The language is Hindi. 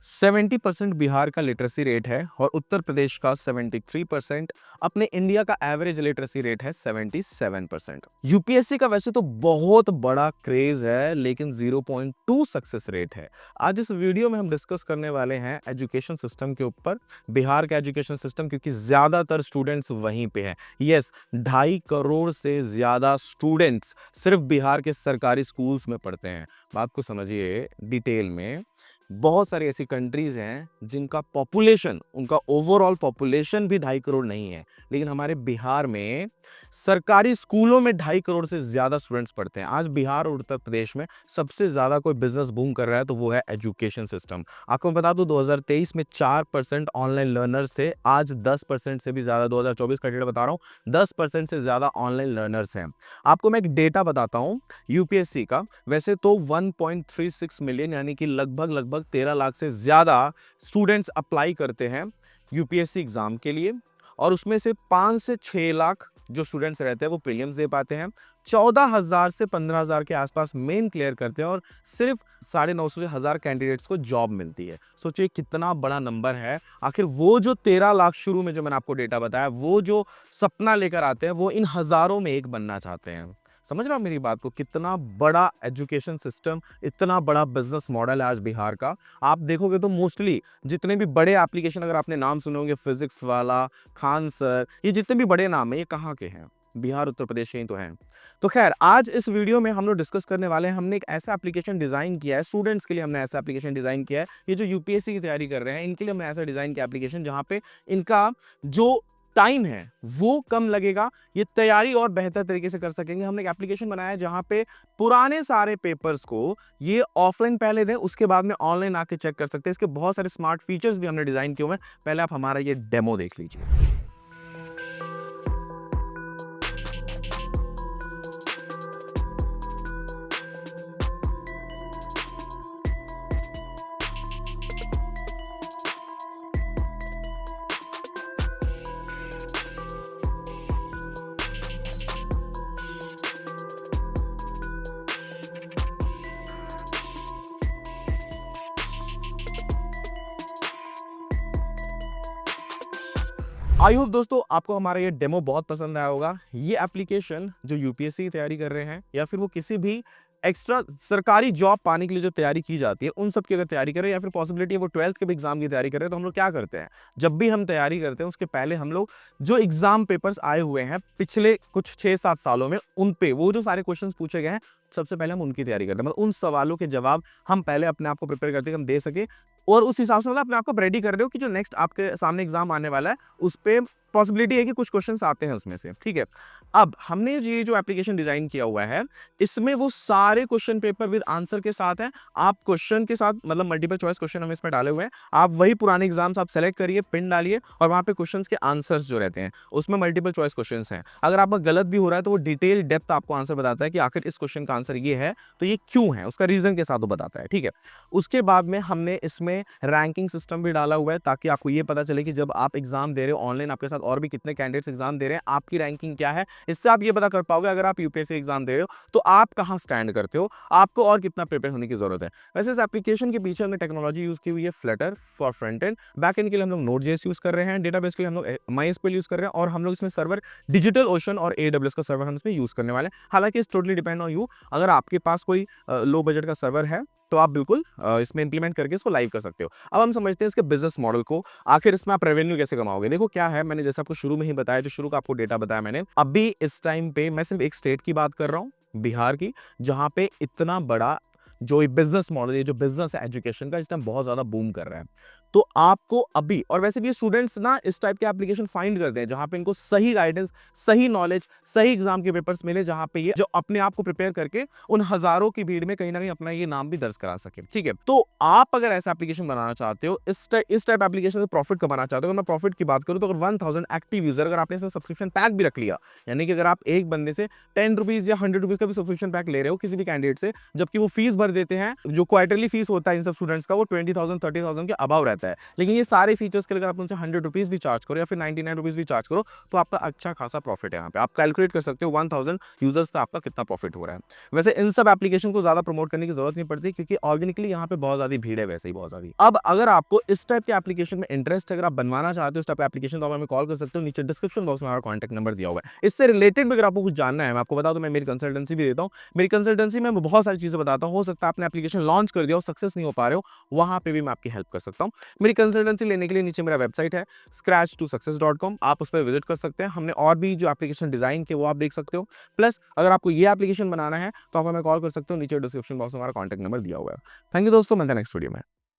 70% बिहार का लिटरेसी रेट है और उत्तर प्रदेश का 73%। अपने इंडिया का एवरेज लिटरेसी रेट है 77%। यूपीएससी का वैसे तो बहुत बड़ा क्रेज है लेकिन 0.2 सक्सेस रेट है। आज इस वीडियो में हम डिस्कस करने वाले हैं एजुकेशन सिस्टम के ऊपर, बिहार का एजुकेशन सिस्टम, क्योंकि ज्यादातर स्टूडेंट्स वहीं पे हैं। यस, 2.5 करोड़ से ज्यादा स्टूडेंट्स सिर्फ बिहार के सरकारी स्कूल्स में पढ़ते हैं। बात को समझिए डिटेल में। बहुत सारी ऐसी कंट्रीज हैं जिनका पॉपुलेशन, उनका ओवरऑल पॉपुलेशन भी 2.5 करोड़ नहीं है, लेकिन हमारे बिहार में सरकारी स्कूलों में 2.5 करोड़ से ज्यादा स्टूडेंट्स पढ़ते हैं। आज बिहार और उत्तर प्रदेश में सबसे ज्यादा कोई बिजनेस बूम कर रहा है तो वो है एजुकेशन सिस्टम। आपको मैं बता दूं 2023 में 4% ऑनलाइन लर्नर्स थे, आज 10% से भी ज्यादा, 2024 का डेटा बता रहा हूं, 10% से ज्यादा ऑनलाइन लर्नर्स हैं। आपको मैं एक डेटा बताता हूं यूपीएससी का। वैसे तो 1.36 मिलियन यानी कि लगभग 13 लाख से ज्यादा स्टूडेंट्स अप्लाई करते हैं यूपीएससी एग्जाम के लिए, और उसमें से 5 से 6 लाख जो स्टूडेंट्स रहते हैं वो प्रीलिम्स दे पाते हैं। 14,000 से 15,000 के आसपास मेन क्लियर करते हैं और सिर्फ 950 से 1,000 कैंडिडेट्स को जॉब मिलती है। सोचिए कितना बड़ा नंबर है। आखिर वो जो 13 लाख शुरू में जो मैंने आपको डेटा बताया, वो जो सपना लेकर आते हैं, वो इन हजारों में एक बनना चाहते हैं। समझ रहे हो मेरी बात को? कितना बड़ा एजुकेशन सिस्टम, इतना बड़ा बिजनेस मॉडल है आज बिहार का। आप देखोगे तो मोस्टली जितने भी बड़े एप्लीकेशन, अगर आपने नाम सुने होंगे, फिजिक्स वाला, खान सर, ये जितने भी बड़े नाम है, ये कहाँ के हैं? बिहार उत्तर प्रदेश के ही तो हैं। तो खैर, आज इस वीडियो में हम लोग डिस्कस करने वाले हैं। हमने एक ऐसा एप्लीकेशन डिजाइन किया है स्टूडेंट्स के लिए, हमने ऐसा एप्लीकेशन डिजाइन किया है, ये जो यूपीएससी की तैयारी कर रहे हैं इनके लिए हमने ऐसा डिजाइन किया एप्लीकेशन जहां पे इनका जो टाइम है वो कम लगेगा, ये तैयारी और बेहतर तरीके से कर सकेंगे। हमने एक एप्लीकेशन बनाया है जहां पे पुराने सारे पेपर्स को ये ऑफलाइन पहले दें, उसके बाद में ऑनलाइन आके चेक कर सकते हैं। इसके बहुत सारे स्मार्ट फीचर्स भी हमने डिजाइन किए हुए हैं। पहले आप हमारा ये डेमो देख लीजिए। आई होप दोस्तों आपको हमारा ये डेमो बहुत पसंद आया होगा। ये एप्लीकेशन जो यूपीएससी की तैयारी कर रहे हैं या फिर वो किसी भी एक्स्ट्रा सरकारी जॉब पाने के लिए जो तैयारी की जाती है उन सब की अगर तैयारी करें, या फिर पॉसिबिलिटी है वो 12th के भी एग्जाम की तैयारी करें, तो हम लोग क्या करते हैं, जब भी हम तैयारी करते हैं उसके पहले हम लोग जो एग्जाम पेपर्स आए हुए हैं पिछले कुछ 6-7 सालों में, उन पे वो जो सारे क्वेश्चंस पूछे गए हैं सबसे पहले हम उनकी तैयारी करते हैं। मतलब उन सवालों के जवाब हम पहले अपने आप को प्रिपेयर करते हैं कि हम दे सके, और उस हिसाब से मतलब अपने आप को रेडी कर रहे हो कि जो नेक्स्ट आपके सामने एग्जाम आने वाला है उस पे पॉसिबिलिटी है कि कुछ क्वेश्चंस आते हैं उसमें से। ठीक है, अब हमने ये जो एप्लीकेशन डिजाइन किया हुआ है इसमें वो सारे क्वेश्चन पेपर विद आंसर के साथ हैं। आप क्वेश्चन के साथ, मतलब मल्टीपल चॉइस क्वेश्चन हम इसमें डाले हुए हैं, आप वही पुराने एग्जाम्स आप सेलेक्ट करिए, पिन डालिए, और वहां पे क्वेश्चंस के आंसर्स जो रहते हैं उसमें मल्टीपल चॉइस क्वेश्चंस हैं। अगर आपका गलत भी हो रहा है तो वो डिटेल डेप्थ आपको आंसर बताता है कि आखिर इस क्वेश्चन का आंसर ये है तो ये क्यों है, उसका रीजन के साथ वो बताता है। ठीक है, उसके बाद में हमने इसमें रैंकिंग सिस्टम भी डाला हुआ है ताकि आपको ये पता चले कि जब आप एग्जाम दे रहे हो ऑनलाइन, आपके साथ और भी कितने कैंडिडेट्स एग्जाम दे रहे हैं, आपकी रैंकिंग क्या है। इससे आप ये पता कर पाओगे अगर आप यूपीएससी एग्जाम दे रहे हो तो आप कहां स्टैंड करते हो, आपको और कितना प्रिपेयर होने की जरूरत है। वैसे इस एप्लीकेशन के पीछे हमने टेक्नोलॉजी यूज की हुई है Flutter for front end, back and के लिए हम लोग नोड.जेएस यूज कर रहे हैं, डेटाबेस के लिए हम लोग माइस्क्यूएल यूज कर रहे हैं, और हम लोग इसमें सर्वर डिजिटल ओशन और एडब्ल्यूएस का सर्वर हम इसमें यूज करने वाले हैं। हालांकि इस टोटली डिपेंड ऑन यू। अगर आपके पास कोई लो बजट का सर्वर है तो आप बिल्कुल इसमें इंप्लीमेंट करके इसको लाइव कर सकते हो। अब हम समझते हैं इसके बिजनेस मॉडल को, आखिर इसमें आप रेवेन्यू कैसे कमाओगे। देखो क्या है, मैंने जैसे आपको शुरू में ही बताया, जो शुरू का आपको डेटा बताया मैंने, अभी इस टाइम पे मैं सिर्फ एक स्टेट की बात कर रहा हूं, बिहार की, जहां पे इतना बड़ा जो बिजनेस मॉडल है, जो बिजनेस है एजुकेशन का, इस टाइम बहुत ज्यादा बूम कर रहा है। तो आपको अभी, और वैसे भी स्टूडेंट्स ना इस टाइप के एप्लीकेशन फाइंड करते हैं जहां पे इनको सही गाइडेंस, सही नॉलेज, सही एग्जाम के पेपर्स मिले, जहां पे ये जो अपने आप को प्रिपेयर करके उन हजारों की भीड़ में कहीं ना कहीं अपना ये नाम भी दर्ज करा सके। ठीक है, तो आप अगर ऐसा एप्लीकेशन बनाना चाहते हो, इस टाइप एप्लीकेशन से प्रॉफिट कमाना चाहते हो, अगर मैं प्रॉफिट की बात करूं तो अगर 1000 एक्टिव यूजर, अगर आपने इसमें सब्सक्रिप्शन पैक भी रख लिया, यानी कि अगर आप एक बंदे से 10 रुपीज या 100 रुपीज का भी सब्सक्रिप्शन पैक ले रहे हो किसी भी कैंडिडेट से, जबकि वो फीस भर नंबर देते हैं। जो क्वार्टरली फीस होता है इन सब स्टूडेंट्स का वो 20,000 30,000 के अबाव रहता है। लेकिन ये सारे फीचर्स के लिए अगर आप उनसे 100 रुपीज़ भी चार्ज करो या फिर 99 रुपीज़ भी चार्ज करो तो आपका अच्छा खासा प्रॉफिट है। यहाँ पे आप कैलकुलेट कर सकते हो 1000 यूजर्स का आपका कितना प्रॉफिट हो रहा है। वैसे इन सब एप्लीकेशन को ज्यादा प्रमोट करने की जरूरत नहीं पड़ती क्योंकि ऑर्गेनिकली यहाँ पे बहुत ज्यादा भीड़ है वैसे ही बहुत ज्यादा। अब अगर आपको इस टाइप के एप्लीकेशन में इंटरेस्ट है, अगर आप बनवाना चाहते हो इस टाइप एप्लीकेशन, तो आप हमें कॉल कर सकते हो। नीचे डिस्क्रिप्शन बॉक्स में हमारा कॉन्टैक्ट नंबर दिया हुआ है। इससे रिलेटेड भी अगर आपको कुछ जानना है, मैं आपको बता दूं मैं मेरी कंसल्टेंसी भी देता हूँ। मेरी कंसल्टेंसी में मैं बहुत सारी चीजें बताता हूँ। हो सकता है आपने एप्लीकेशन लॉन्च कर दिया हो, सक्सेस नहीं हो पा रहे हो, वहां पे भी मैं आपकी हेल्प कर सकता हूँ। मेरी कंसल्टेंसी लेने के लिए नीचे मेरा वेबसाइट है scratch2success.com, आप उस पर विजिट कर सकते हैं। हमने और भी जो एप्लीकेशन डिजाइन किए वो आप देख सकते हो। प्लस अगर आपको ये एप्लीकेशन बनाना है तो आप हमें कॉल कर सकते हो। नीचे डिस्क्रिप्शन बॉक्स में हमारा कॉन्टैक्ट नंबर दिया हुआ है। थैंक यू दोस्तों, मिलते हैं नेक्स्ट वीडियो में।